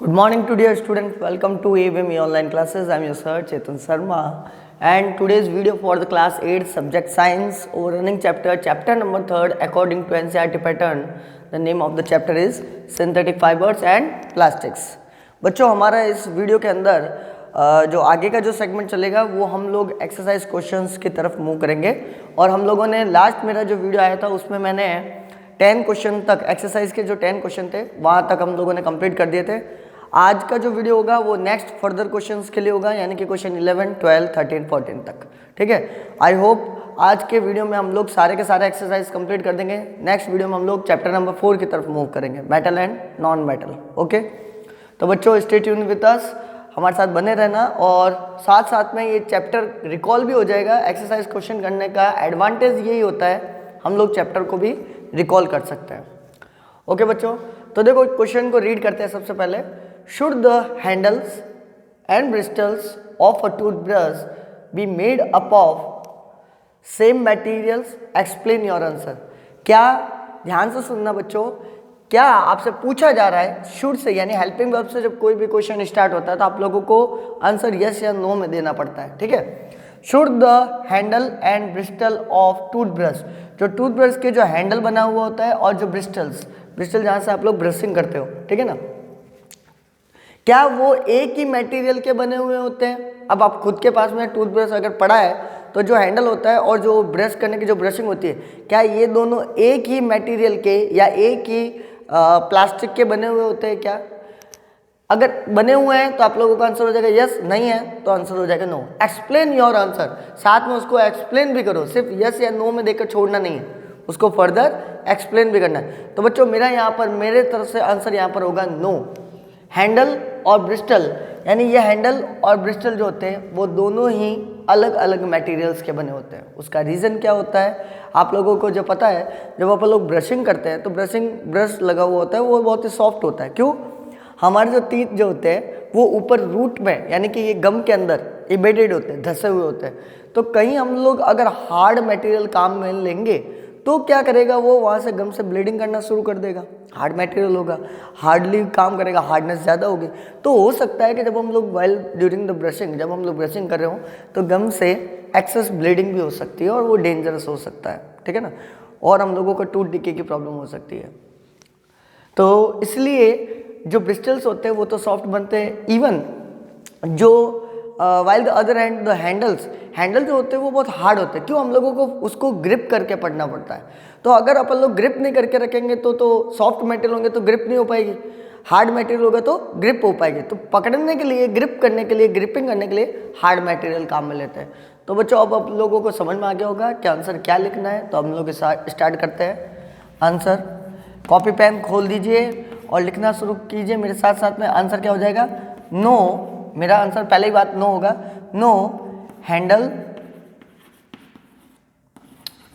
Good morning to dear students. Welcome to AVME online classes. I am your sir Chetan Sharma and today's video for the class 8 subject science overrunning chapter number 3 according to NCERT pattern. The name of the chapter is synthetic fibers and plastics. बच्चों हमारा इस video के अंदर जो आगे का जो segment चलेगा वो हम लोग एक्सरसाइज क्वेश्चंस की तरफ मूव करेंगे और हम लोगों ने लास्ट मेरा जो वीडियो आया था उसमें मैंने 10 क्वेश्चन तक एक्सरसाइज के जो 10 क्वेश्चन थे वहाँ तक हम लोगों ने कंप्लीट कर दिए थे। आज का जो वीडियो होगा वो नेक्स्ट फर्दर क्वेश्चंस के लिए होगा, यानी कि क्वेश्चन 11, 12, 13, 14 तक। ठीक है, आई होप आज के वीडियो में हम लोग सारे के सारे एक्सरसाइज कंप्लीट कर देंगे। नेक्स्ट वीडियो में हम लोग चैप्टर नंबर 4 की तरफ मूव करेंगे, metal and non metal. Okay, तो बच्चों स्टे ट्यून विद अस, हमारे साथ बने रहना और साथ साथ में ये चैप्टर रिकॉल भी हो जाएगा। एक्सरसाइज क्वेश्चन करने का एडवांटेज यही होता है, हम लोग चैप्टर को भी रिकॉल कर सकते हैं। ओके बच्चों, तो देखो क्वेश्चन को रीड करते हैं। सबसे पहले, should the handles and bristles of a toothbrush be made up of same materials, explain your answer. क्या, ध्यान से सुनना बच्चों, क्या आपसे पूछा जा रहा है शुड से, यानी हेल्पिंग वर्ब से जब कोई भी क्वेश्चन स्टार्ट होता है तो आप लोगों को आंसर यस या नो में देना पड़ता है। ठीक है, should the handle and bristle of toothbrush, जो टूथब्रश के जो हैंडल बना हुआ होता है और जो ब्रिस्टल जहाँ से आप लोग ब्रशिंग करते हो, ठीक है ना, क्या वो एक ही मटेरियल के बने हुए होते हैं? अब आप खुद के पास में टूथब्रश अगर पड़ा है तो जो हैंडल होता है और जो ब्रश करने की जो ब्रशिंग होती है, क्या ये दोनों एक ही मटेरियल के या एक ही प्लास्टिक के बने हुए होते हैं क्या? अगर बने हुए हैं तो आप लोगों का आंसर हो जाएगा यस, नहीं है तो आंसर हो जाएगा नो। एक्सप्लेन योर आंसर, साथ में उसको एक्सप्लेन भी करो, सिर्फ यस या नो में देकर छोड़ना नहीं है, उसको फर्दर एक्सप्लेन भी करना है। तो बच्चों मेरा यहाँ पर, मेरे तरफ से आंसर यहाँ पर होगा नो। हैंडल और ब्रिस्टल, यानी ये हैंडल और ब्रिस्टल जो होते हैं वो दोनों ही अलग अलग मटेरियल्स के बने होते हैं। उसका रीज़न क्या होता है आप लोगों को जो पता है, जब आप लोग ब्रशिंग करते हैं तो ब्रश लगा हुआ होता है वो बहुत ही सॉफ्ट होता है। क्यों? हमारे जो टीथ जो होते हैं वो ऊपर रूट में, यानी कि ये गम के अंदर एम्बेडेड होते हैं, धंसे हुए होते हैं। तो कहीं हम लोग अगर हार्ड मटेरियल काम में लेंगे तो क्या करेगा, वो वहाँ से गम से ब्लीडिंग करना शुरू कर देगा। हार्ड मटेरियल होगा, हार्डली काम करेगा, हार्डनेस ज़्यादा होगी। तो हो सकता है कि जब हम लोग वाइल ड्यूरिंग द ब्रशिंग, जब हम लोग ब्रशिंग कर रहे हो तो गम से एक्सेस ब्लीडिंग भी हो सकती है और वो डेंजरस हो सकता है। ठीक है ना, और हम लोगों को टूथ डिके की प्रॉब्लम हो सकती है। तो इसलिए जो ब्रिस्टल्स होते हैं वो तो सॉफ्ट बनते हैं, इवन जो while the other hand the handle जो होते हैं वो बहुत हार्ड होते हैं। क्यों? हम लोगों को उसको ग्रिप करके पढ़ना पड़ता है। तो अगर अपन लोग ग्रिप नहीं करके रखेंगे तो सॉफ्ट मटेरियल होंगे तो ग्रिप नहीं हो पाएगी, हार्ड मटेरियल होगा तो ग्रिप हो पाएगी। तो पकड़ने के लिए, ग्रिप करने के लिए, ग्रिपिंग करने के लिए हार्ड मटेरियल काम में लेते हैं। तो बच्चों अब आप लोगों को समझ में आ गया होगा कि आंसर क्या लिखना है। तो हम लोग स्टार्ट करते हैं आंसर। कॉपी पेन खोल दीजिए और लिखना शुरू कीजिए मेरे साथ साथ में। आंसर क्या हो जाएगा? नो। मेरा आंसर पहले ही बात नो होगा। No handle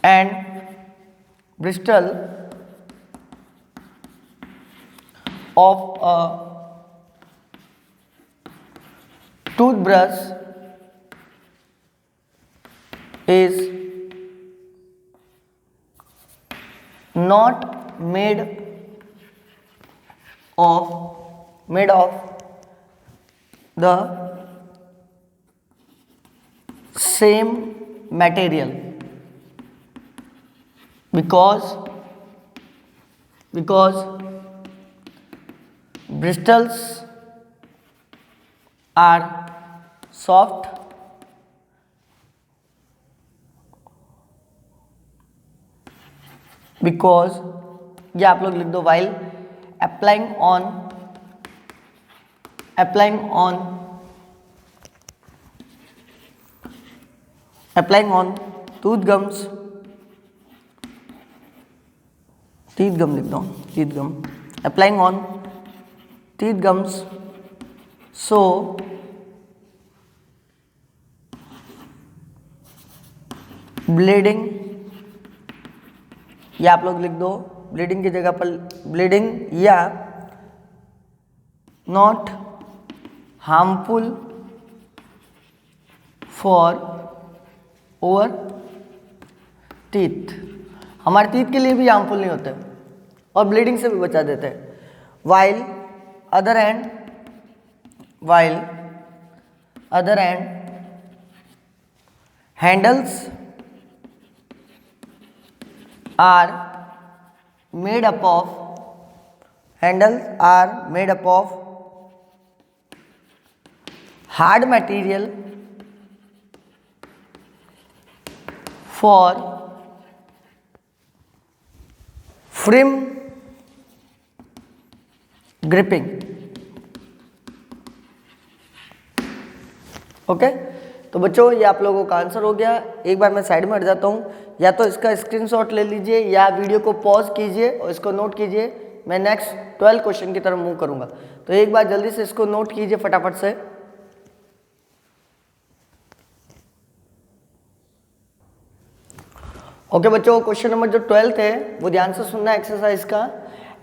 and bristle of a toothbrush is not made of the same material because bristles are soft because, ये आप लोग लिख दो, while applying on tooth gums, teeth gum लिख दो, teeth gum, applying on teeth gums, so bleeding, या आप लोग लिख दो ब्लीडिंग की जगह पर ब्लीडिंग, या not harmful for over teeth, हमारे टीथ के लिए भी हार्मफुल नहीं होते और ब्लीडिंग से भी बचा देते हैं। While other hand while other end handles are made up of hard material for firm gripping. Okay तो बच्चों ये आप लोगों का आंसर हो गया। एक बार मैं साइड में हट जाता हूँ, या तो इसका स्क्रीनशॉट ले लीजिए या वीडियो को पॉज कीजिए और इसको नोट कीजिए। मैं नेक्स्ट 12 क्वेश्चन की तरफ मूव करूंगा, तो एक बार जल्दी से इसको नोट कीजिए फटाफट से। ओके बच्चों, क्वेश्चन नंबर जो 12 है वो ध्यान से सुनना एक्सरसाइज का।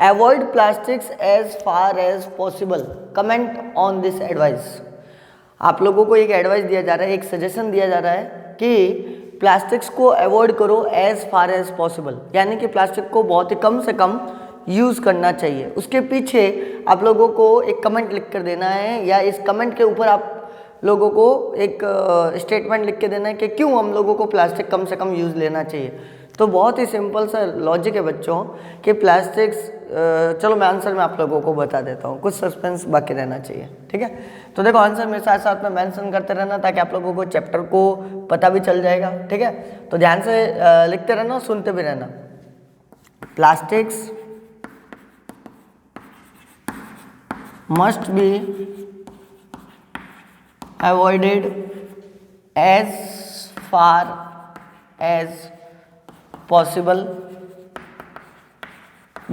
Avoid plastics as far as possible, comment on this advice. आप लोगों को एक एडवाइस दिया जा रहा है, एक सजेशन दिया जा रहा है कि प्लास्टिक्स को अवॉइड करो एज फार एज पॉसिबल, यानी कि प्लास्टिक को बहुत ही कम से कम यूज़ करना चाहिए। उसके पीछे आप लोगों को एक कमेंट लिख कर देना है, या इस कमेंट के ऊपर आप लोगों को एक स्टेटमेंट लिख के देना है कि क्यों हम लोगों को प्लास्टिक कम से कम यूज़ लेना चाहिए। तो बहुत ही सिंपल सा लॉजिक है बच्चों कि प्लास्टिक्स, चलो मैं आंसर में आप लोगों को बता देता हूँ, कुछ सस्पेंस बाकी रहना चाहिए, ठीक है। तो देखो आंसर मेरे साथ साथ में मेंशन करते रहना ताकि आप लोगों को चैप्टर को पता भी चल जाएगा, ठीक है। तो ध्यान से लिखते रहना और सुनते भी रहना। Plastics must be avoided as far as possible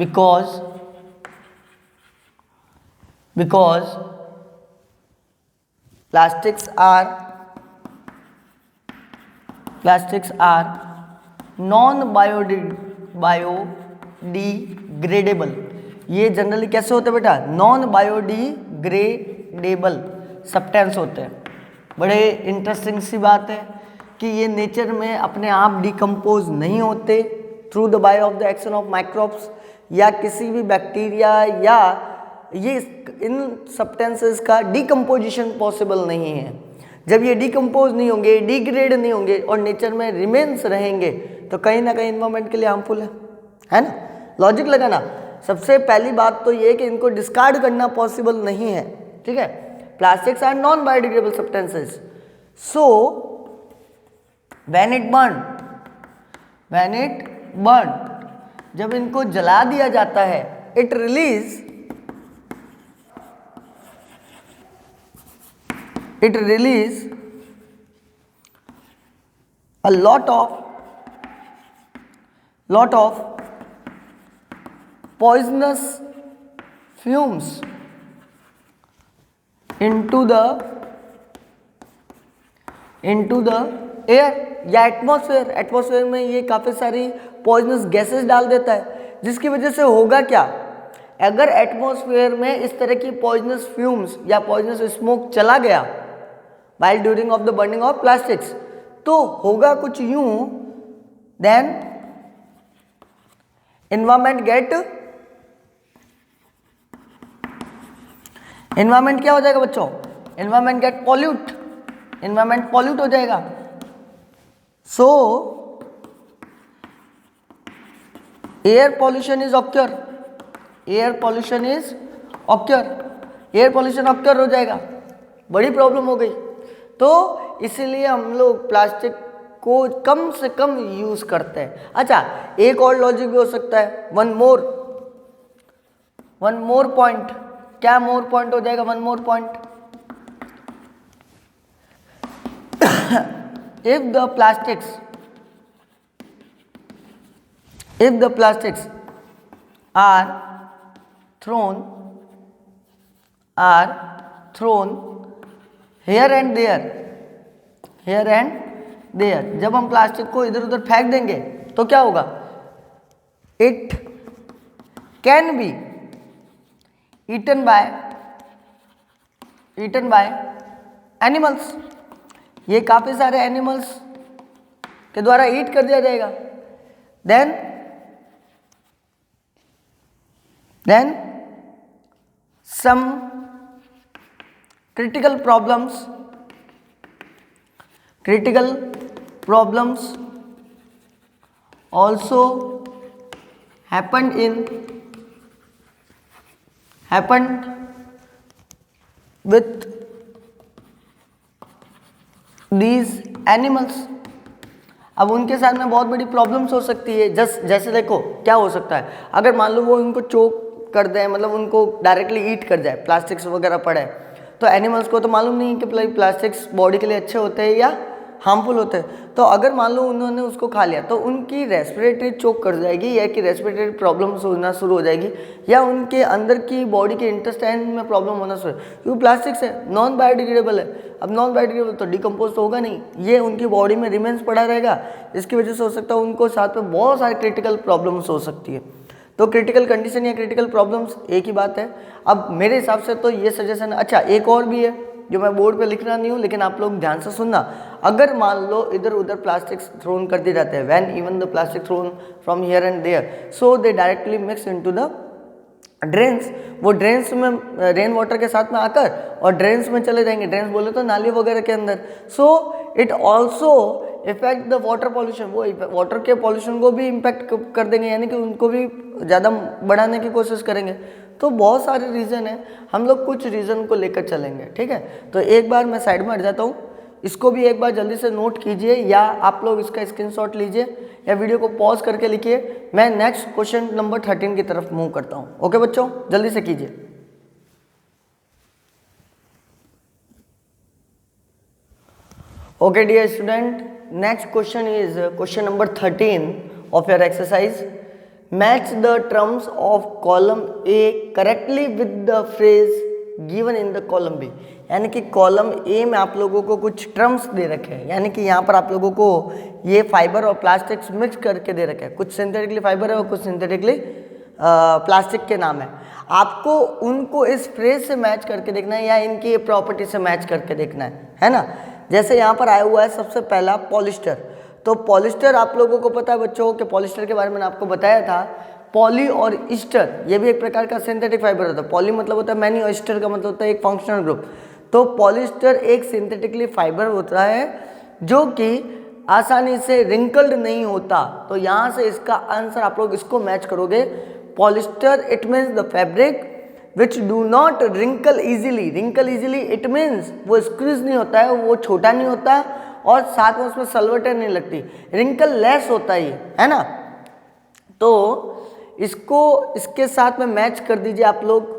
because plastics are non biodegradable। ये जनरली कैसे होते हैं बेटा? नॉन बायोडिग्रेडेबल सब्सटेंस होते हैं। बड़े इंटरेस्टिंग सी बात है कि ये नेचर में अपने आप डिकम्पोज नहीं होते through the by of the action of microbes या किसी भी बैक्टीरिया, या ये इन सब्सटेंसेस का डिकम्पोजिशन पॉसिबल नहीं है। जब ये डिकम्पोज नहीं होंगे, डिग्रेड नहीं होंगे और नेचर में रिमेन्स रहेंगे तो कहीं ना कहीं इन्वायरमेंट के लिए हार्मफुल है ना। लॉजिक लगाना। सबसे पहली बात तो ये कि इनको डिस्कार्ड करना पॉसिबल नहीं है, ठीक है। Plastics are non biodegradable substances, so when it burn, जब इनको जला दिया जाता है, it release a lot of poisonous fumes into the air या एटमॉस्फेयर में ये काफ़ी सारी पॉइजनस गैसेस डाल देता है, जिसकी वजह से होगा क्या? अगर एटमॉस्फेयर में इस तरह की पॉइजनस फ्यूम्स या पॉइजनस स्मोक चला गया while during of the burning of plastics, तो होगा कुछ यूं, देन एनवायरमेंट क्या हो जाएगा बच्चों? Environment get pollute, environment pollute हो जाएगा। So air pollution occur हो जाएगा, बड़ी प्रॉब्लम हो गई। तो इसीलिए हम लोग प्लास्टिक को कम से कम यूज करते हैं। अच्छा, एक और लॉजिक भी हो सकता है, वन मोर पॉइंट। क्या मोर पॉइंट हो जाएगा? One more point, if the plastics are thrown here and there, जब हम प्लास्टिक को इधर उधर फेंक देंगे तो क्या होगा? It can be eaten by animals, ये काफी सारे एनिमल्स के द्वारा ईट कर दिया जाएगा। Then some critical problems also happened with these animals। अब उनके साथ में बहुत बड़ी प्रॉब्लम्स हो सकती है। जैसे देखो क्या हो सकता है, अगर मान लो वो उनको चोक कर दें, मतलब उनको डायरेक्टली ईट कर जाए, प्लास्टिक्स वगैरह पड़े, तो एनिमल्स को तो मालूम नहीं है कि प्लास्टिक्स बॉडी के लिए अच्छे होते हैं या हार्मफुल होते हैं। तो अगर मान लो उन्होंने उसको खा लिया तो उनकी रेस्पिरेटरी चोक कर जाएगी, या कि रेस्पिरेटरी प्रॉब्लम्स होना शुरू हो जाएगी, या उनके अंदर की बॉडी के इंटेस्टाइन में प्रॉब्लम होना शुरू, क्योंकि प्लास्टिक्स है, नॉन बायोडिग्रेडेबल है। अब नॉन बायोडिग्रेडेबल तो डिकम्पोज तो होगा नहीं, ये उनकी बॉडी में रिमेन्स पड़ा रहेगा। इसकी वजह से हो सकता है उनको साथ में बहुत सारे क्रिटिकल प्रॉब्लम्स हो सकती है। तो क्रिटिकल कंडीशन या क्रिटिकल प्रॉब्लम्स एक ही बात है। अब मेरे हिसाब से तो ये सजेशन। अच्छा, एक और भी है जो मैं बोर्ड पे लिख रहा नहीं हूँ, लेकिन आप लोग ध्यान से सुनना। अगर मान लो इधर उधर प्लास्टिक्स थ्रोन कर दी जाते हैं, when even the plastic thrown from here and there, so they directly mix into the drains. वो ड्रेन्स में रेन वाटर के साथ में आकर और ड्रेन्स में चले जाएंगे, ड्रेन्स बोले तो नाली वगैरह के अंदर। So it also effect the water pollution, वो वाटर के पॉल्यूशन को भी इम्पैक्ट कर देंगे, यानी कि उनको भी ज़्यादा बढ़ाने की कोशिश करेंगे। तो बहुत सारे रीज़न है, हम लोग कुछ रीज़न को लेकर चलेंगे, ठीक है। तो एक बार मैं साइड में हट जाता हूँ, इसको भी एक बार जल्दी से नोट कीजिए, या आप लोग इसका स्क्रीनशॉट लीजिए या वीडियो को पॉज करके लिखिए। मैं नेक्स्ट क्वेश्चन नंबर 13 की तरफ मूव करता हूँ। ओके बच्चों, जल्दी से कीजिए। Okay dear student, next question is question number 13 of your exercise. Match the terms of column A correctly with the phrase given in the column B. यानी कि कॉलम ए में आप लोगों को कुछ टर्म्स दे रखे हैं, यानी कि यहाँ पर आप लोगों को ये फाइबर और प्लास्टिक्स मिक्स करके दे रखे हैं। कुछ सिंथेटिकली फाइबर है और कुछ सिंथेटिकली प्लास्टिक के नाम है। आपको उनको इस फ्रेज से मैच करके देखना है या इनकी प्रॉपर्टी से मैच करके देखना है ना। जैसे यहाँ पर आया हुआ है सबसे पहला पॉलिस्टर। तो पॉलिस्टर आप लोगों को पता है बच्चों कि पॉलिस्टर के बारे में मैंने आपको बताया था। पॉली और ईस्टर ये भी एक प्रकार का सिंथेटिक फाइबर होता है। पॉली मतलब होता है मैनी और ईस्टर का मतलब होता है एक फंक्शनल ग्रुप। तो पॉलिस्टर एक सिंथेटिकली फाइबर होता है जो कि आसानी से रिंकल्ड नहीं होता। तो यहाँ से इसका आंसर आप लोग इसको मैच करोगे। Polyester it means the fabric which do not wrinkle easily. Wrinkle easily it means वो स्क्वीज नहीं होता है, वो छोटा नहीं होता है और साथ में उसमें सलवटें नहीं लगती, रिंकल लेस होता है ना। तो इसको इसके साथ में मैच कर दीजिए आप लोग,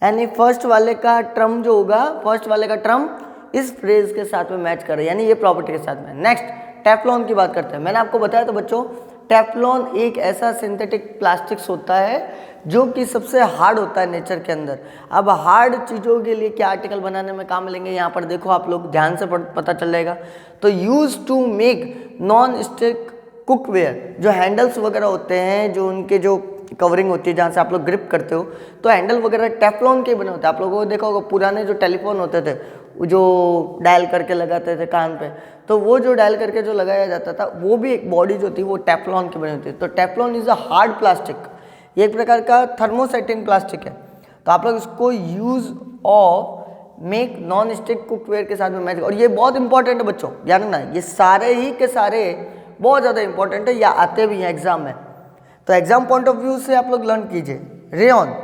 यानी फर्स्ट वाले का टर्म जो होगा, फर्स्ट वाले का टर्म इस फ्रेज के साथ में मैच कर रहे हैं, यानी ये प्रॉपर्टी के साथ में। नेक्स्ट टेफ्लॉन की बात करते हैं। मैंने आपको बताया था बच्चों, टेफ्लॉन एक ऐसा सिंथेटिक प्लास्टिक्स होता है जो कि सबसे हार्ड होता है नेचर के अंदर। अब हार्ड चीज़ों के लिए क्या आर्टिकल बनाने में काम लेंगे, यहाँ पर देखो आप लोग ध्यान से पता चल जाएगा। तो use to make non stick cookware, जो हैंडल्स वगैरह होते हैं, जो उनके जो कवरिंग होती है जहाँ से आप लोग ग्रिप करते हो, तो हैंडल वगैरह टेफ्लॉन के बने होते हैं। आप लोगों को देखा होगा पुराने जो टेलीफोन होते थे जो डायल करके लगाते थे कान पे, तो वो जो डायल करके जो लगाया जाता था वो भी एक बॉडी जो थी वो टेफ्लॉन की बनी होती है। तो Teflon is a hard plastic, ये एक प्रकार का थर्मोसेटिंग प्लास्टिक है। तो आप लोग इसको use of make non stick cookware के साथ में मैच, और ये बहुत इंपॉर्टेंट है बच्चों, ध्यान रखना। ये सारे ही के सारे बहुत ज़्यादा इंपॉर्टेंट है या आते भी हैं एग्जाम में। तो एग्जाम पॉइंट ऑफ व्यू से आप लोग लर्न कीजिए। रेयॉन,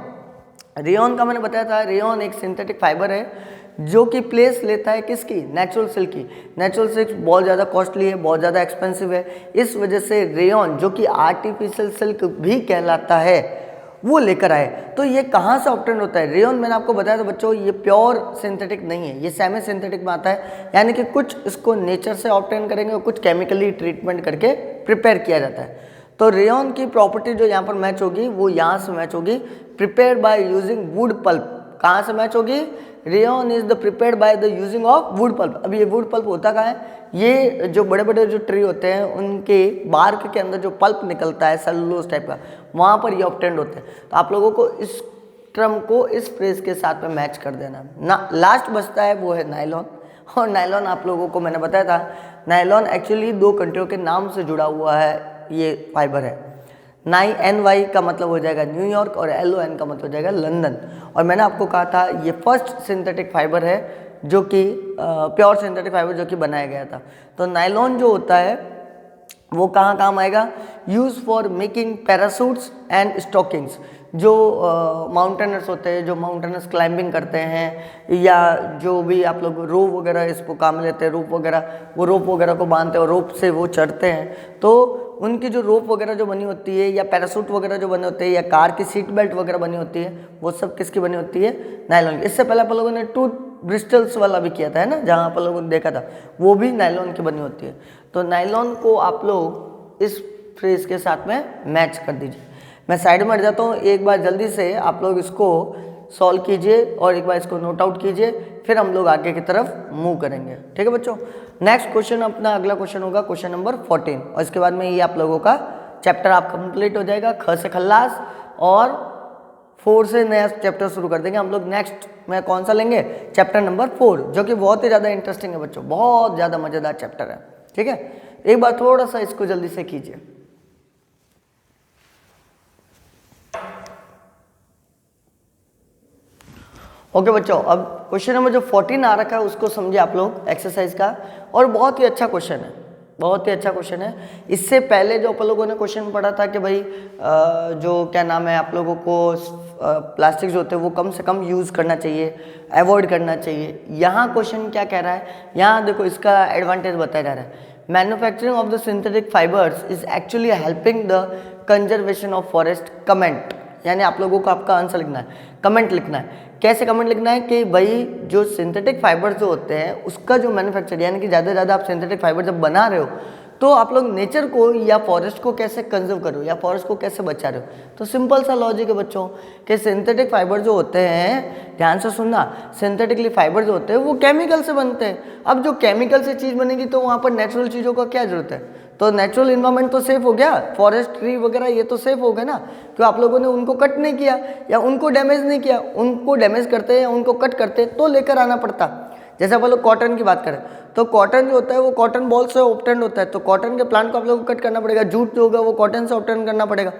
रेयॉन का मैंने बताया था, रेयॉन एक सिंथेटिक फाइबर है जो कि प्लेस लेता है किसकी, नेचुरल सिल्क की। नेचुरल सिल्क बहुत ज़्यादा कॉस्टली है, बहुत ज़्यादा एक्सपेंसिव है, इस वजह से रेयॉन जो कि आर्टिफिशियल सिल्क भी कहलाता है वो लेकर आए। तो ये कहाँ से ऑब्टेन होता है रेयॉन? मैंने आपको बताया था बच्चों, ये प्योर सिंथेटिक नहीं है, ये सेमी सिंथेटिक में आता है, यानी कि कुछ इसको नेचर से ऑब्टेन करेंगे और कुछ केमिकली ट्रीटमेंट करके प्रिपेयर किया जाता है। तो रेयॉन की प्रॉपर्टी जो यहाँ पर मैच होगी वो यहाँ से मैच होगी, prepare by using wood pulp. कहाँ से मैच होगी? Rayon is the prepared by the using of wood pulp. अब ये वुड पल्प होता कहाँ है? ये जो बड़े बड़े जो ट्री होते हैं उनके बार्क के अंदर जो पल्प निकलता है सेलुलोज टाइप का, वहाँ पर ये ऑब्टेंड होते हैं। तो आप लोगों को इस टर्म को इस फ्रेज के साथ में मैच कर देना ना। लास्ट बचता है वो है नायलॉन, और नायलॉन आप लोगों को मैंने बताया था, नायलॉन एक्चुअली दो कंट्रियों के नाम से जुड़ा हुआ है ये फाइबर है। NY का मतलब हो जाएगा न्यूयॉर्क और LON का मतलब हो जाएगा लंदन। और मैंने आपको कहा था ये फर्स्ट सिंथेटिक फाइबर है जो कि प्योर सिंथेटिक फाइबर जो कि बनाया गया था। तो नायलॉन जो होता है वो कहाँ काम आएगा, use for making parachutes and stockings. जो माउंटेनर्स होते हैं, जो माउंटेनर्स क्लाइंबिंग करते हैं, या जो भी आप लोग रोप वगैरह इसको काम लेते हैं, रोप वगैरह, वो रोप वगैरह को बांधते हैं और रोप से वो चढ़ते हैं, तो उनकी जो रोप वगैरह जो बनी होती है या पैरासूट वगैरह जो बने होते हैं या कार की सीट बेल्ट वगैरह बनी होती है, वो सब किसकी बनी होती है, नायलॉन की। इससे पहले आप लोगों ने टूथ ब्रिस्टल्स वाला भी किया था, है ना, जहाँ आप लोगों ने देखा था, वो भी नायलॉन की बनी होती है। तो नायलॉन को आप लोग इस फ्रेज के साथ में मैच कर दीजिए। मैं साइड में हट जाता हूँ, एक बार जल्दी से आप लोग इसको सॉल्व कीजिए और एक बार इसको नोट आउट कीजिए, फिर हम लोग आगे की तरफ मूव करेंगे। ठीक है बच्चों, नेक्स्ट क्वेश्चन अपना अगला क्वेश्चन होगा क्वेश्चन नंबर 14, और इसके बाद में ये आप लोगों का चैप्टर आप कंप्लीट हो जाएगा, ख से खल्लास, और 4 से नया चैप्टर शुरू कर देंगे हम लोग। नेक्स्ट में कौन सा लेंगे, चैप्टर नंबर 4, जो कि बहुत ही ज़्यादा इंटरेस्टिंग है बच्चों, बहुत ज़्यादा मज़ेदार चैप्टर है। ठीक है, एक बार थोड़ा सा इसको जल्दी से कीजिए। ओके बच्चों, अब क्वेश्चन नंबर जो 14 आ रखा है उसको समझिए आप लोग एक्सरसाइज का, और बहुत ही अच्छा क्वेश्चन है, बहुत ही अच्छा क्वेश्चन है। इससे पहले जो आप लोगों ने क्वेश्चन पढ़ा था कि भाई जो क्या नाम है, आप लोगों को प्लास्टिक जो होते हैं वो कम से कम यूज़ करना चाहिए, अवॉइड करना चाहिए। यहाँ क्वेश्चन क्या कह रहा है, यहाँ देखो इसका एडवांटेज बताया जा रहा है, manufacturing of the synthetic fibres is actually helping the conservation of forest. Comment, यानी आप लोगों को आपका आंसर लिखना है, कमेंट लिखना है। कैसे कमेंट लिखना है कि भाई जो सिंथेटिक फाइबर जो होते हैं उसका जो मैन्युफैक्चर, यानी कि ज़्यादा से ज़्यादा आप सिंथेटिक फाइबर जब बना रहे हो तो आप लोग नेचर को या फॉरेस्ट को कैसे कंजर्व कर रहे हो या फॉरेस्ट को कैसे बचा रहे हो। तो सिंपल सा लॉजिक है बच्चों कि सिंथेटिक फाइबर जो होते हैं, ध्यान से सुनना, सिंथेटिकली फाइबर जो होते हैं वो केमिकल से बनते हैं। अब जो केमिकल से चीज़ बनेगी तो वहाँ पर नेचुरल चीज़ों का क्या जरूरत है, तो नेचुरल इन्वायरमेंट तो सेफ हो गया, फॉरेस्ट ट्री वगैरह ये तो सेफ हो गए ना, क्यों आप लोगों ने उनको कट नहीं किया या उनको डैमेज नहीं किया। उनको डैमेज करते या उनको कट करते तो लेकर आना पड़ता। जैसे आप लोग कॉटन की बात करें तो कॉटन जो होता है वो कॉटन बॉल से ऑब्टेन होता है, तो कॉटन के प्लांट को आप लोगों को कट करना पड़ेगा। जूट जो होगा वो कॉटन से ऑब्टेन करना पड़ेगा,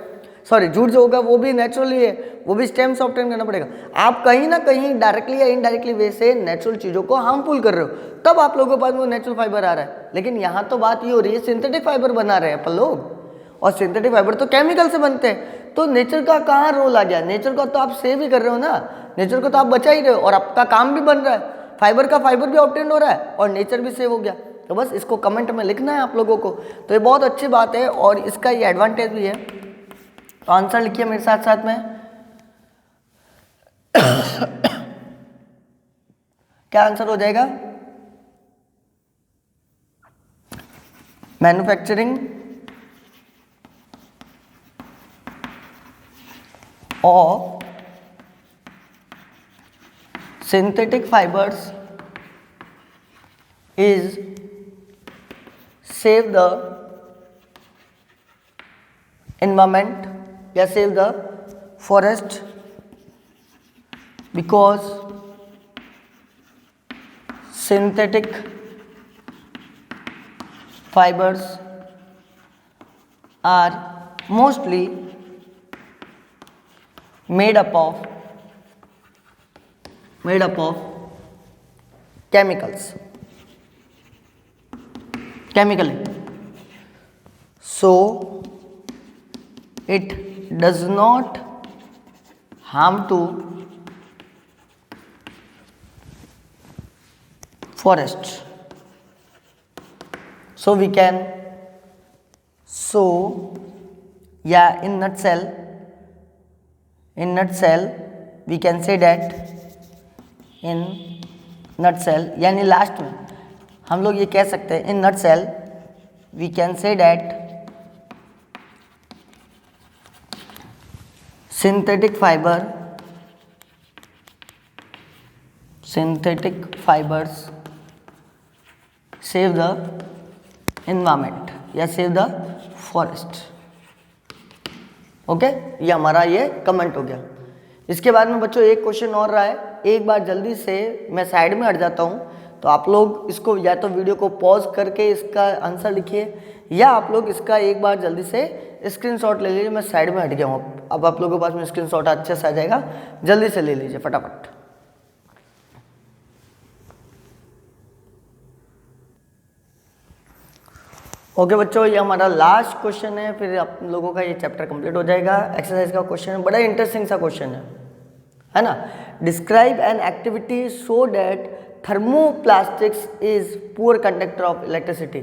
सॉरी जूट जो होगा वो भी नेचुरली है, वो भी स्टेम से ऑब्टेन करना पड़ेगा। आप कहीं ना कहीं डायरेक्टली या इनडायरेक्टली वे से नेचुरल चीज़ों को हार्मफुल कर रहे हो, तब आप लोगों के पास वो नेचुरल फाइबर आ रहा है। लेकिन यहाँ तो बात ये हो रही है सिंथेटिक फाइबर बना रहे हैं अपन लोग, और सिंथेटिक फाइबर तो केमिकल से बनते हैं, तो नेचर का कहाँ रोल आ गया। नेचर का तो आप सेव ही कर रहे हो ना, नेचर को तो आप बचा ही रहे हो, और आपका काम भी बन रहा है, फाइबर का फाइबर भी ऑब्टेन हो रहा है और नेचर भी सेव हो गया। तो बस इसको कमेंट में लिखना है आप लोगों को, तो ये बहुत अच्छी बात है और इसका ये एडवांटेज भी है। तो आंसर लिखिए मेरे साथ साथ में क्या आंसर हो जाएगा, manufacturing of synthetic fibers is save the environment या save the forest because synthetic fibers are mostly made up of chemically, so it does not harm to forest. So we can, yeah, in nutshell we can say that, in nutshell यानी last में हम लोग ये कह सकते हैं, in nutshell we can say that synthetic fibers save the environment या save the forest। Okay, ये हमारा ये कमेंट हो गया। इसके बाद में बच्चों एक क्वेश्चन और रहा है, एक बार जल्दी से मैं साइड में हट जाता हूँ, तो आप लोग इसको या तो वीडियो को पॉज करके इसका आंसर लिखिए या आप लोग इसका एक बार जल्दी से स्क्रीनशॉट ले लीजिए, मैं साइड में हट गया हूँ, अब आप लोगों के पास में स्क्रीनशॉट अच्छे से आ जाएगा, जल्दी से ले लीजिए फटाफट। ओके बच्चों, ये हमारा लास्ट क्वेश्चन है, फिर आप लोगों का ये चैप्टर कंप्लीट हो जाएगा। एक्सरसाइज का क्वेश्चन है, बड़ा इंटरेस्टिंग सा क्वेश्चन है ना। Describe an activity so that thermoplastics is poor conductor of electricity.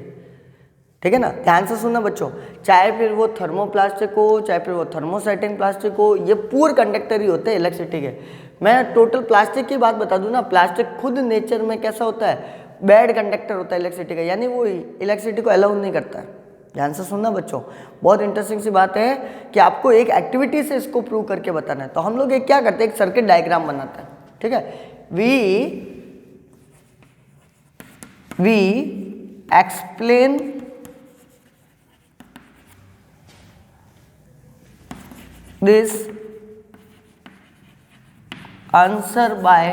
ठीक है ना, ध्यान से सुनना बच्चों, चाहे फिर वो थर्मोप्लास्टिक हो, चाहे फिर वो थर्मोसेटिन प्लास्टिक हो, ये पुअर कंडक्टर ही होते हैं इलेक्ट्रिसिटी के। मैं टोटल प्लास्टिक की बात बता दूं ना, प्लास्टिक खुद नेचर में कैसा होता है, बैड कंडक्टर होता है इलेक्ट्रिसिटी का, यानी वो इलेक्ट्रिसिटी को अलाउ नहीं करता है। ध्यान से सुनना बच्चों, बहुत इंटरेस्टिंग सी बात है कि आपको एक एक्टिविटी से इसको प्रूव करके बताना है। तो हम लोग एक क्या करते हैं, एक सर्किट डायग्राम बनाते हैं। ठीक है, we explain this answer by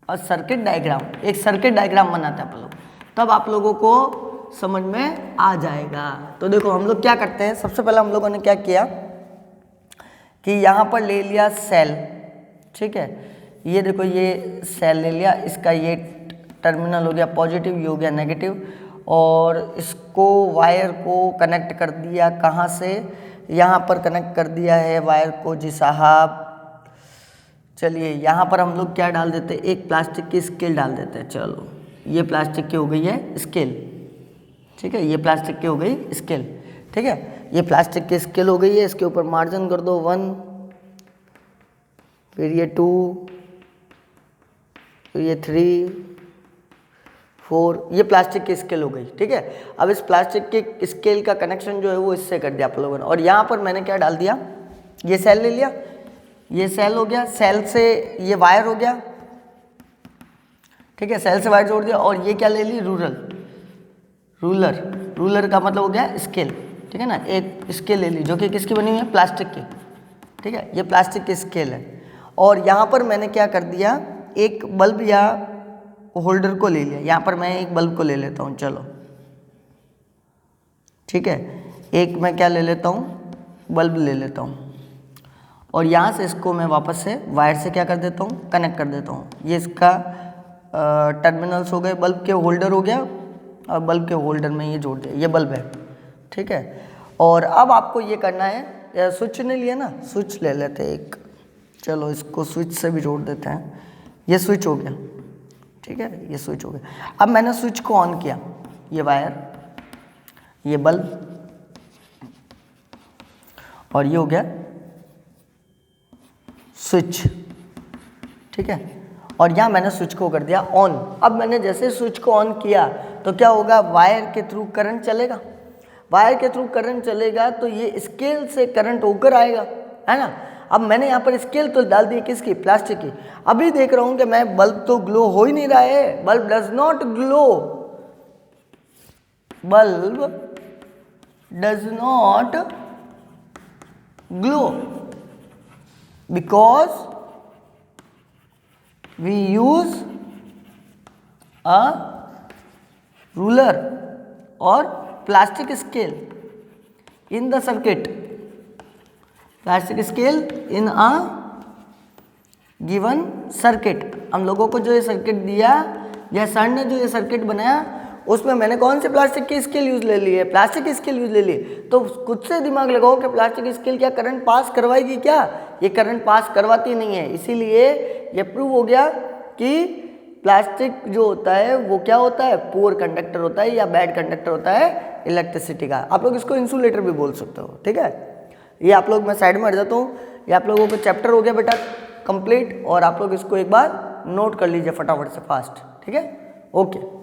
a circuit diagram. एक सर्किट डायग्राम बनाते हैं आप लोग, तब आप लोगों को समझ में आ जाएगा। तो देखो हम लोग क्या करते हैं, सबसे पहले हम लोगों ने क्या किया कि यहाँ पर ले लिया सेल। ठीक है, ये देखो ये सेल ले लिया, इसका ये टर्मिनल हो गया पॉजिटिव, ये हो गया नेगेटिव, और इसको वायर को कनेक्ट कर दिया, कहाँ से, यहाँ पर कनेक्ट कर दिया है वायर को जी साहब। चलिए यहाँ पर हम लोग क्या डाल देते हैं, एक प्लास्टिक की स्केल डाल देते हैं। चलो ये प्लास्टिक की हो गई है स्केल। ठीक है, ये प्लास्टिक की हो गई स्केल। ठीक है, ये प्लास्टिक की स्केल हो गई है, इसके ऊपर मार्जिन कर दो 1, फिर ये 2, फिर ये 3, 4, ये प्लास्टिक की स्केल हो गई। ठीक है, अब इस प्लास्टिक के स्केल का कनेक्शन जो है वो इससे कर दिया आप लोगों ने, और यहाँ पर मैंने क्या डाल दिया, ये सेल ले लिया, ये सेल हो गया, सेल से ये वायर हो गया। ठीक है, सेल से वायर जोड़ दिया, और ये क्या ले ली, रूलर का मतलब हो गया स्केल। ठीक है ना, एक स्केल ले ली जो कि किसकी बनी हुई है, प्लास्टिक की। ठीक है, ये प्लास्टिक की स्केल है, और यहाँ पर मैंने क्या कर दिया, एक बल्ब या होल्डर को ले लिया। यहाँ पर मैं एक बल्ब को ले लेता हूँ, चलो ठीक है, एक मैं क्या ले लेता हूँ, बल्ब ले लेता हूँ, और यहाँ से इसको मैं वापस से वायर से क्या कर देता हूँ, कनेक्ट कर देता हूँ। ये इसका टर्मिनल्स हो गए, बल्ब के होल्डर हो गया, और बल्ब के होल्डर में ये जोड़ दिया, ये बल्ब है। ठीक है, और अब आपको ये करना है, स्विच ने लिया ना, स्विच ले लेते हैं एक, चलो इसको स्विच से भी जोड़ देते हैं। ये स्विच हो गया। ठीक है, ये स्विच हो गया। अब मैंने स्विच को ऑन किया, ये वायर, ये बल्ब, और ये हो गया स्विच। ठीक है, और यहाँ मैंने स्विच को कर दिया ऑन। अब मैंने जैसे स्विच को ऑन किया तो क्या होगा, वायर के थ्रू करंट चलेगा, वायर के थ्रू करंट चलेगा तो ये स्केल से करंट होकर आएगा, है ना। अब मैंने यहाँ पर स्केल तो डाल दी किसकी, प्लास्टिक की। अभी देख रहा हूँ कि मैं बल्ब तो ग्लो हो ही नहीं रहा है, bulb does not glow, bulb does not glow because we use a ruler or plastic scale in the circuit, plastic scale in a given circuit। हम लोगों को जो ये सर्किट दिया या सर ने जो ये सर्किट बनाया उसमें मैंने कौन से प्लास्टिक की स्केल यूज ले ली है, प्लास्टिक की स्केल यूज ले ली। तो खुद से दिमाग लगाओ कि प्लास्टिक की स्केल क्या करंट पास करवाएगी, क्या ये करंट पास करवाती नहीं है। इसीलिए ये प्रूव हो गया कि प्लास्टिक जो होता है वो क्या होता है, पुअर कंडक्टर होता है या बैड कंडक्टर होता है इलेक्ट्रिसिटी का। आप लोग इसको इंसुलेटर भी बोल सकते हो। ठीक है, ये आप लोग, मैं साइड में हट जाता हूँ, ये आप लोगों को चैप्टर हो गया बेटा कंप्लीट, और आप लोग इसको एक बार नोट कर लीजिए फटाफट से फास्ट। ठीक है, ओके।